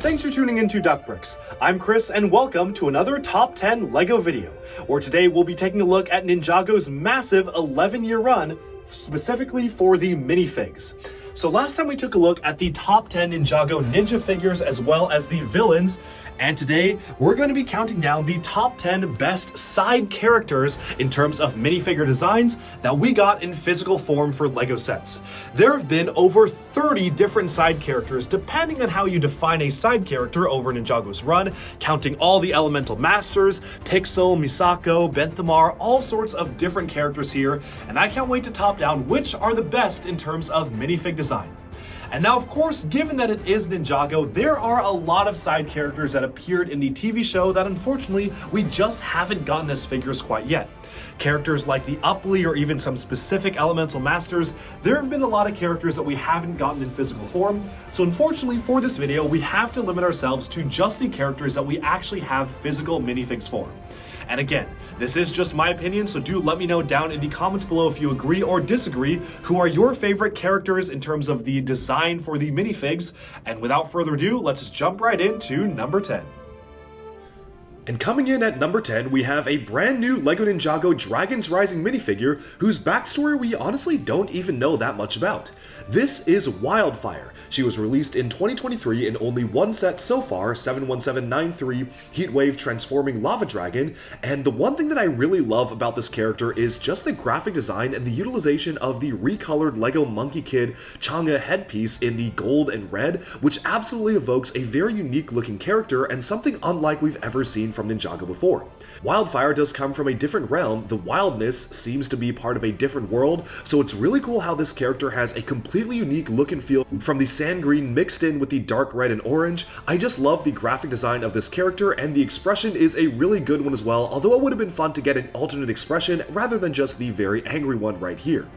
Thanks for tuning into Duck Bricks. I'm Chris and welcome to another Top 10 LEGO video, where today we'll be taking a look at Ninjago's massive 11-year run, specifically for the minifigs. So last time we took a look at the top 10 Ninjago ninja figures as well as the villains, and today we're going to be counting down the top 10 best side characters in terms of minifigure designs that we got in physical form for LEGO sets. There have been over 30 different side characters depending on how you define a side character over Ninjago's run, counting all the elemental masters, Pixel, Misako, Benthamar, all sorts of different characters here, and I can't wait to top down which are the best in terms of minifig design. And now, of course, given that it is Ninjago, there are a lot of side characters that appeared in the TV show that unfortunately we just haven't gotten as figures quite yet. Characters like the Upply or even some specific elemental masters, there have been a lot of characters that we haven't gotten in physical form, so unfortunately for this video we have to limit ourselves to just the characters that we actually have physical minifigs for. And again, this is just my opinion, so do let me know down in the comments below if you agree or disagree. Who are your favorite characters in terms of the design for the minifigs? And without further ado, let's just jump right into number 10. And coming in at number 10, we have a brand new LEGO Ninjago Dragons Rising minifigure whose backstory we honestly don't even know that much about. This is Wildfire. She was released in 2023 in only one set so far, 71793 Heatwave Transforming Lava Dragon, and the one thing that I really love about this character is just the graphic design and the utilization of the recolored LEGO Monkey Kid Changa headpiece in the gold and red, which absolutely evokes a very unique looking character and something unlike we've ever seen from Ninjago before. Wildfire does come from a different realm, the wildness seems to be part of a different world, so it's really cool how this character has a completely unique look and feel from the sand green mixed in with the dark red and orange. I just love the graphic design of this character, and the expression is a really good one as well, although it would have been fun to get an alternate expression rather than just the very angry one right here.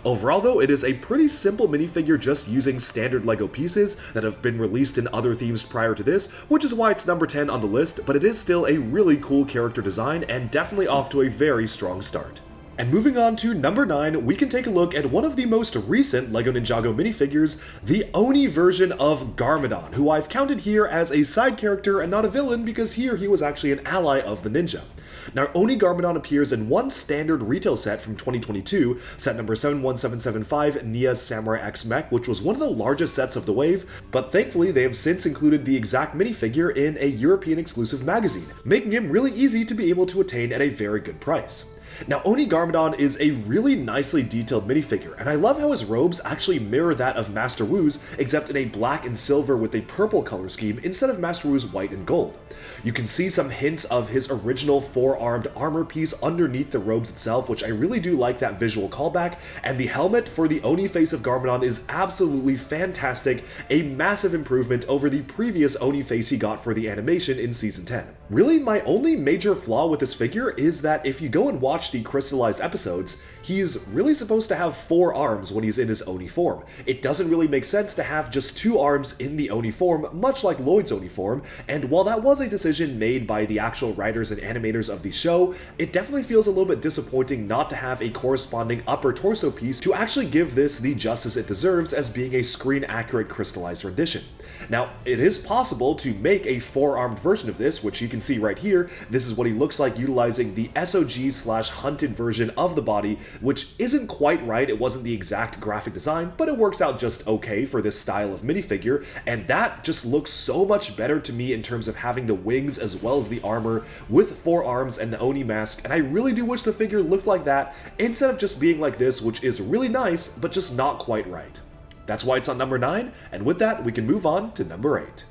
Overall though, it is a pretty simple minifigure just using standard LEGO pieces that have been released in other themes prior to this, which is why it's number 10 on the list, but it is still a really cool character design and definitely off to a very strong start. And moving on to number 9, we can take a look at one of the most recent LEGO Ninjago minifigures, the Oni version of Garmadon, who I've counted here as a side character and not a villain because here he was actually an ally of the ninja. Now, Oni Garmadon appears in one standard retail set from 2022, set number 71775, Nia's Samurai X Mech, which was one of the largest sets of the wave, but thankfully they have since included the exact minifigure in a European exclusive magazine, making him really easy to be able to attain at a very good price. Now, Oni Garmadon is a really nicely detailed minifigure, and I love how his robes actually mirror that of Master Wu's, except in a black and silver with a purple color scheme instead of Master Wu's white and gold. You can see some hints of his original four-armed armor piece underneath the robes itself, which I really do like that visual callback, and the helmet for the Oni face of Garmadon is absolutely fantastic, a massive improvement over the previous Oni face he got for the animation in Season 10. Really, my only major flaw with this figure is that if you go and watch the crystallized episodes, he's really supposed to have 4 arms when he's in his Oni form. It doesn't really make sense to have just 2 arms in the Oni form, much like Lloyd's Oni form, and while that was a decision made by the actual writers and animators of the show, it definitely feels a little bit disappointing not to have a corresponding upper torso piece to actually give this the justice it deserves as being a screen-accurate crystallized rendition. Now, it is possible to make a 4-armed version of this, which you can see right here. This is what he looks like utilizing the SOG/hunted version of the body, which isn't quite right. It wasn't the exact graphic design, but it works out just okay for this style of minifigure, and that just looks so much better to me in terms of having the wings as well as the armor with 4 arms and the Oni mask, and I really do wish the figure looked like that instead of just being like this, which is really nice, but just not quite right. That's why it's on number 9, and with that, we can move on to number 8.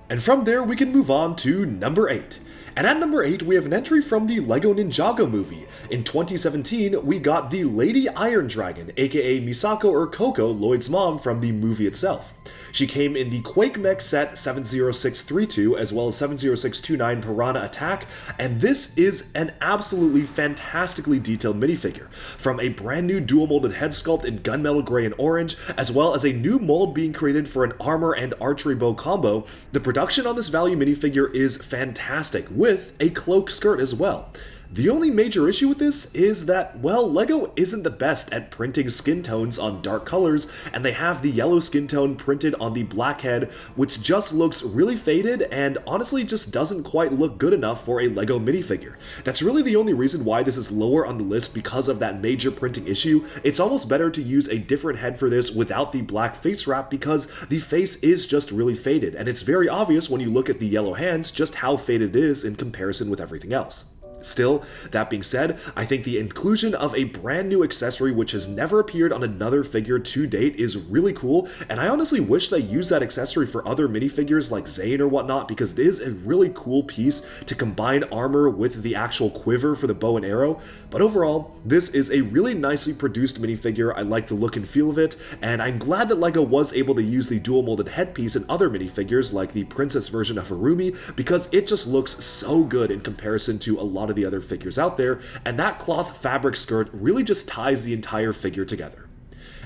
And from there, we can move on to number 8. And at number 8, we have an entry from the LEGO Ninjago movie. In 2017, we got the Lady Iron Dragon, aka Misako or Coco, Lloyd's mom, from the movie itself. She came in the Quake Mech set 70632 as well as 70629 Piranha Attack, and this is an absolutely fantastically detailed minifigure. From a brand new dual molded head sculpt in gunmetal gray and orange, as well as a new mold being created for an armor and archery bow combo, the production on this value minifigure is fantastic, with a cloak skirt as well. The only major issue with this is that, well, LEGO isn't the best at printing skin tones on dark colors, and they have the yellow skin tone printed on the black head, which just looks really faded and honestly just doesn't quite look good enough for a LEGO minifigure. That's really the only reason why this is lower on the list, because of that major printing issue. It's almost better to use a different head for this without the black face wrap, because the face is just really faded, and it's very obvious when you look at the yellow hands just how faded it is in comparison with everything else. Still, that being said, I think the inclusion of a brand new accessory which has never appeared on another figure to date is really cool, and I honestly wish they used that accessory for other minifigures like Zane or whatnot, because it is a really cool piece to combine armor with the actual quiver for the bow and arrow. But overall, this is a really nicely produced minifigure. I like the look and feel of it, and I'm glad that LEGO was able to use the dual molded headpiece in other minifigures like the princess version of Harumi, because it just looks so good in comparison to a lot of the other figures out there, and that cloth fabric skirt really just ties the entire figure together.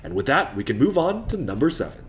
And with that, we can move on to number 7.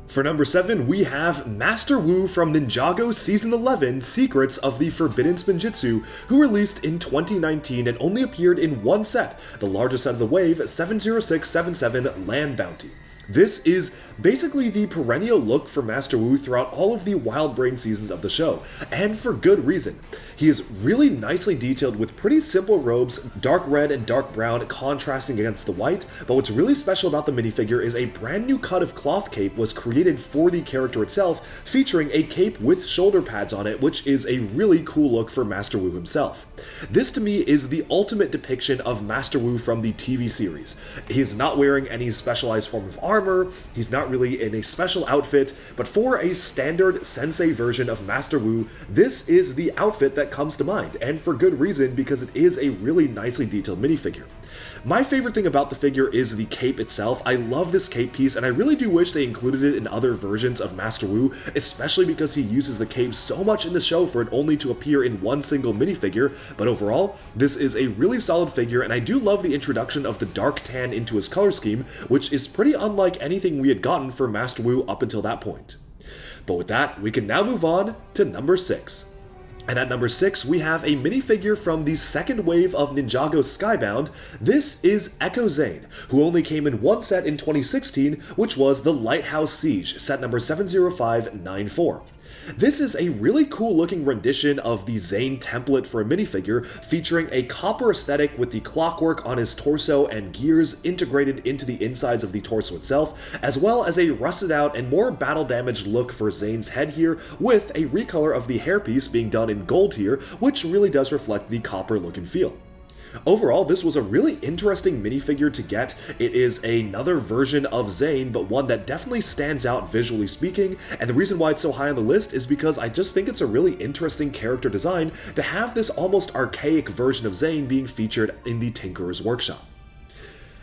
For number 7, we have Master Wu from Ninjago Season 11 Secrets of the Forbidden Spinjitzu, who released in 2019 and only appeared in one set, the largest set of the wave, 70677 Land Bounty. This is basically the perennial look for Master Wu throughout all of the Wild Brain seasons of the show, and for good reason. He is really nicely detailed with pretty simple robes, dark red and dark brown contrasting against the white, but what's really special about the minifigure is a brand new cut of cloth cape was created for the character itself, featuring a cape with shoulder pads on it, which is a really cool look for Master Wu himself. This to me is the ultimate depiction of Master Wu from the TV series. He's not wearing any specialized form of armor, he's not really in a special outfit, but for a standard sensei version of Master Wu, this is the outfit that comes to mind, and for good reason, because it is a really nicely detailed minifigure. My favorite thing about the figure is the cape itself. I love this cape piece, and I really do wish they included it in other versions of Master Wu, especially because he uses the cape so much in the show for it only to appear in one single minifigure. But overall, this is a really solid figure, and I do love the introduction of the dark tan into his color scheme, which is pretty unlike anything we had gotten for Master Wu up until that point. But with that, we can now move on to number 6. And at number 6, we have a minifigure from the second wave of Ninjago Skybound. This is Echo Zane, who only came in one set in 2016, which was the Lighthouse Siege, set number 70594. This is a really cool looking rendition of the Zane template for a minifigure, featuring a copper aesthetic with the clockwork on his torso and gears integrated into the insides of the torso itself, as well as a rusted out and more battle damaged look for Zane's head here, with a recolor of the hairpiece being done in gold here, which really does reflect the copper look and feel. Overall, this was a really interesting minifigure to get. It is another version of Zane, but one that definitely stands out visually speaking, and the reason why it's so high on the list is because I just think it's a really interesting character design to have this almost archaic version of Zane being featured in the Tinkerer's Workshop.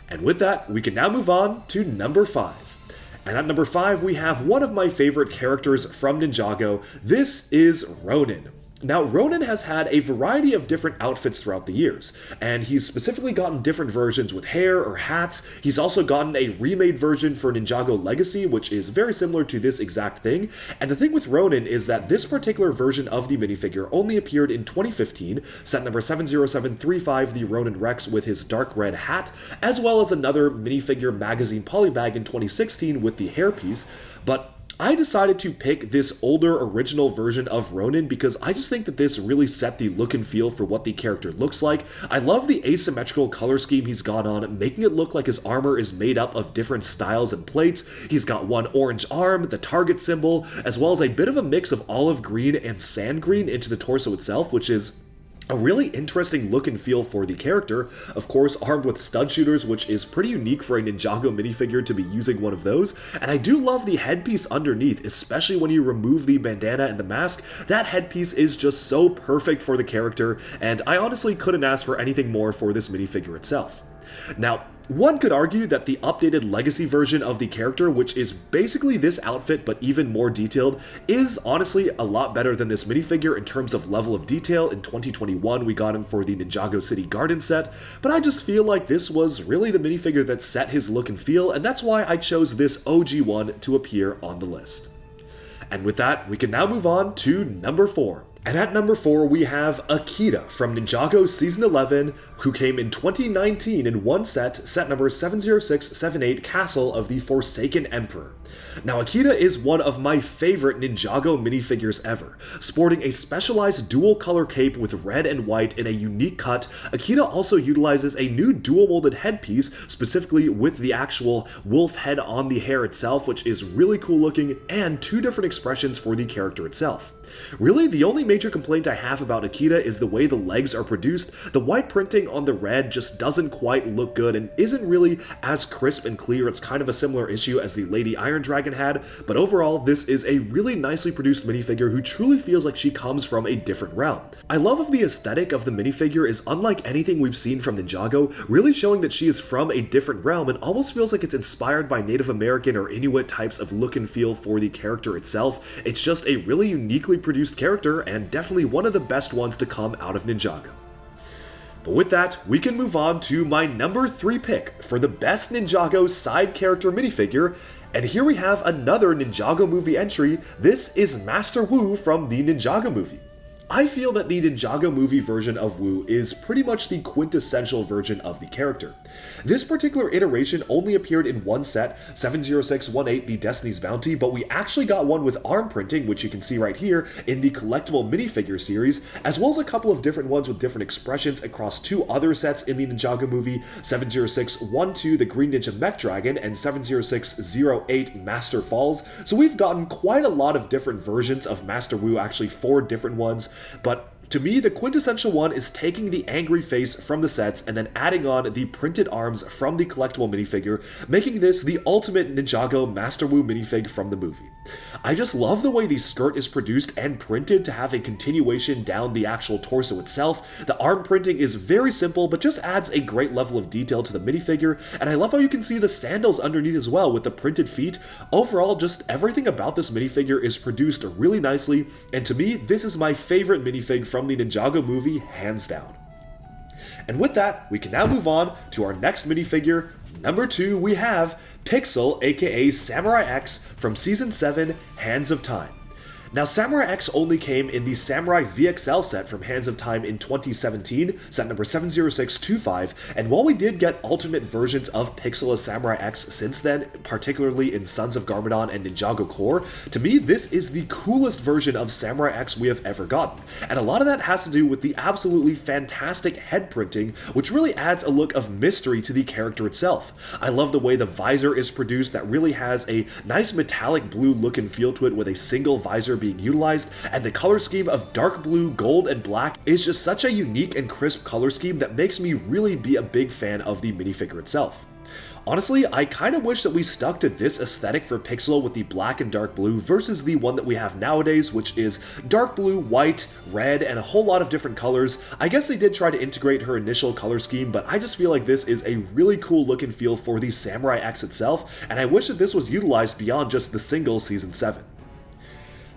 And with that, we can now move on to number 5. And at number 5, we have one of my favorite characters from Ninjago. This is Ronin. Now, Ronin has had a variety of different outfits throughout the years, and he's specifically gotten different versions with hair or hats. He's also gotten a remade version for Ninjago Legacy, which is very similar to this exact thing. And the thing with Ronin is that this particular version of the minifigure only appeared in 2015, set number 70735, the Ronin Rex with his dark red hat, as well as another minifigure magazine polybag in 2016 with the hairpiece. But I decided to pick this older original version of Ronin because I just think that this really set the look and feel for what the character looks like. I love the asymmetrical color scheme he's got on, making it look like his armor is made up of different styles and plates. He's got one orange arm, the target symbol, as well as a bit of a mix of olive green and sand green into the torso itself, which is a really interesting look and feel for the character, of course armed with stud shooters, which is pretty unique for a Ninjago minifigure to be using one of those, and I do love the headpiece underneath, especially when you remove the bandana and the mask. That headpiece is just so perfect for the character, and I honestly couldn't ask for anything more for this minifigure itself. Now, one could argue that the updated Legacy version of the character, which is basically this outfit but even more detailed, is honestly a lot better than this minifigure in terms of level of detail. In 2021, we got him for the Ninjago City Garden set, but I just feel like this was really the minifigure that set his look and feel, and that's why I chose this OG one to appear on the list. And with that, we can now move on to number 4. And at number 4, we have Akita from Ninjago Season 11, who came in 2019 in one set number 70678, Castle of the Forsaken Emperor. Now, Akita is one of my favorite Ninjago minifigures ever. Sporting a specialized dual color cape with red and white in a unique cut, Akita also utilizes a new dual molded headpiece, specifically with the actual wolf head on the hair itself, which is really cool looking, and 2 different expressions for the character itself. Really, the only major complaint I have about Akita is the way the legs are produced. The white printing on the red just doesn't quite look good and isn't really as crisp and clear. It's kind of a similar issue as the Lady Iron Dragon had, but overall, this is a really nicely produced minifigure who truly feels like she comes from a different realm. I love how the aesthetic of the minifigure is unlike anything we've seen from Ninjago, really showing that she is from a different realm and almost feels like it's inspired by Native American or Inuit types of look and feel for the character itself. It's just a really uniquely produced character and definitely one of the best ones to come out of Ninjago. But with that, we can move on to my number 3 pick for the best Ninjago side character minifigure, and here we have another Ninjago movie entry. This is Master Wu from the Ninjago movie. I feel that the Ninjago movie version of Wu is pretty much the quintessential version of the character. This particular iteration only appeared in one set, 70618, the Destiny's Bounty, but we actually got one with arm printing, which you can see right here in the collectible minifigure series, as well as a couple of different ones with different expressions across 2 other sets in the Ninjago movie, 70612, the Green Ninja Mech Dragon, and 70608, Master Falls. So we've gotten quite a lot of different versions of Master Wu, actually 4 different ones. But to me, the quintessential one is taking the angry face from the sets and then adding on the printed arms from the collectible minifigure, making this the ultimate Ninjago Master Wu minifig from the movie. I just love the way the skirt is produced and printed to have a continuation down the actual torso itself. The arm printing is very simple, but just adds a great level of detail to the minifigure, and I love how you can see the sandals underneath as well with the printed feet. Overall, just everything about this minifigure is produced really nicely, and to me, this is my favorite minifig from the Ninjago movie, hands down. And with that, we can now move on to our next minifigure. Number 2, we have Pixel, aka Samurai X, from Season 7, Hands of Time. Now, Samurai X only came in the Samurai VXL set from Hands of Time in 2017, set number 70625, and while we did get alternate versions of Pixel as Samurai X since then, particularly in Sons of Garmadon and Ninjago Core, to me, this is the coolest version of Samurai X we have ever gotten. And a lot of that has to do with the absolutely fantastic head printing, which really adds a look of mystery to the character itself. I love the way the visor is produced that really has a nice metallic blue look and feel to it with a single visor being utilized, and the color scheme of dark blue, gold, and black is just such a unique and crisp color scheme that makes me really be a big fan of the minifigure itself. Honestly, I kind of wish that we stuck to this aesthetic for Pixel with the black and dark blue versus the one that we have nowadays, which is dark blue, white, red, and a whole lot of different colors. I guess they did try to integrate her initial color scheme, but I just feel like this is a really cool look and feel for the Samurai X itself, and I wish that this was utilized beyond just the single Season 7.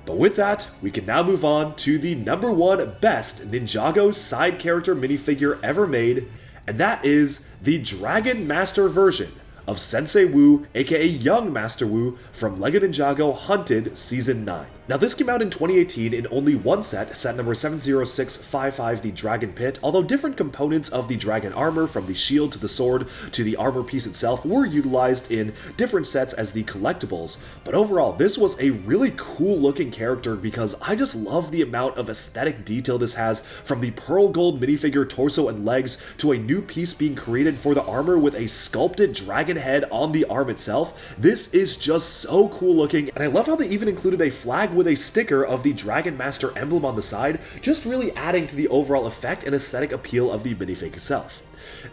But with that, we can now move on to the number 1 best Ninjago side character minifigure ever made, and that is the Dragon Master version of Sensei Wu, aka Young Master Wu, from LEGO Ninjago Hunted Season 9. Now, this came out in 2018 in only one set, set number 70655, the Dragon Pit, although different components of the dragon armor, from the shield to the sword to the armor piece itself, were utilized in different sets as the collectibles. But overall, this was a really cool looking character because I just love the amount of aesthetic detail this has, from the pearl gold minifigure torso and legs to a new piece being created for the armor with a sculpted dragon head on the arm itself. This is just so cool looking, and I love how they even included a flag with a sticker of the Dragon Master emblem on the side, just really adding to the overall effect and aesthetic appeal of the minifig itself.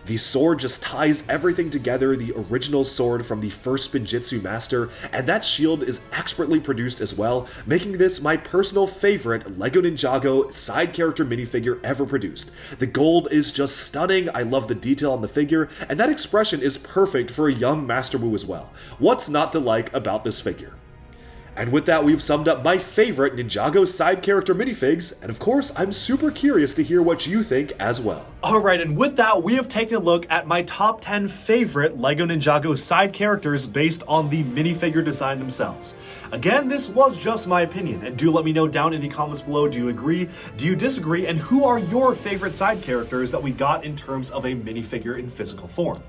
The sword just ties everything together, the original sword from the first Spinjitzu Master, and that shield is expertly produced as well, making this my personal favorite LEGO Ninjago side character minifigure ever produced. The gold is just stunning, I love the detail on the figure, and that expression is perfect for a young Master Wu as well. What's not to like about this figure? And with that, we've summed up my favorite Ninjago side character minifigs, and of course, I'm super curious to hear what you think as well. Alright, and with that, we have taken a look at my top 10 favorite LEGO Ninjago side characters based on the minifigure design themselves. Again, this was just my opinion, and do let me know down in the comments below, do you agree, do you disagree, and who are your favorite side characters that we got in terms of a minifigure in physical form?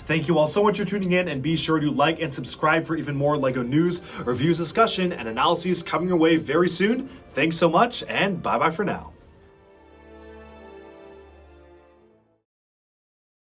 Thank you all so much for tuning in, and be sure to like and subscribe for even more LEGO news, reviews, discussion, and analyses coming your way very soon. Thanks so much, and bye-bye for now.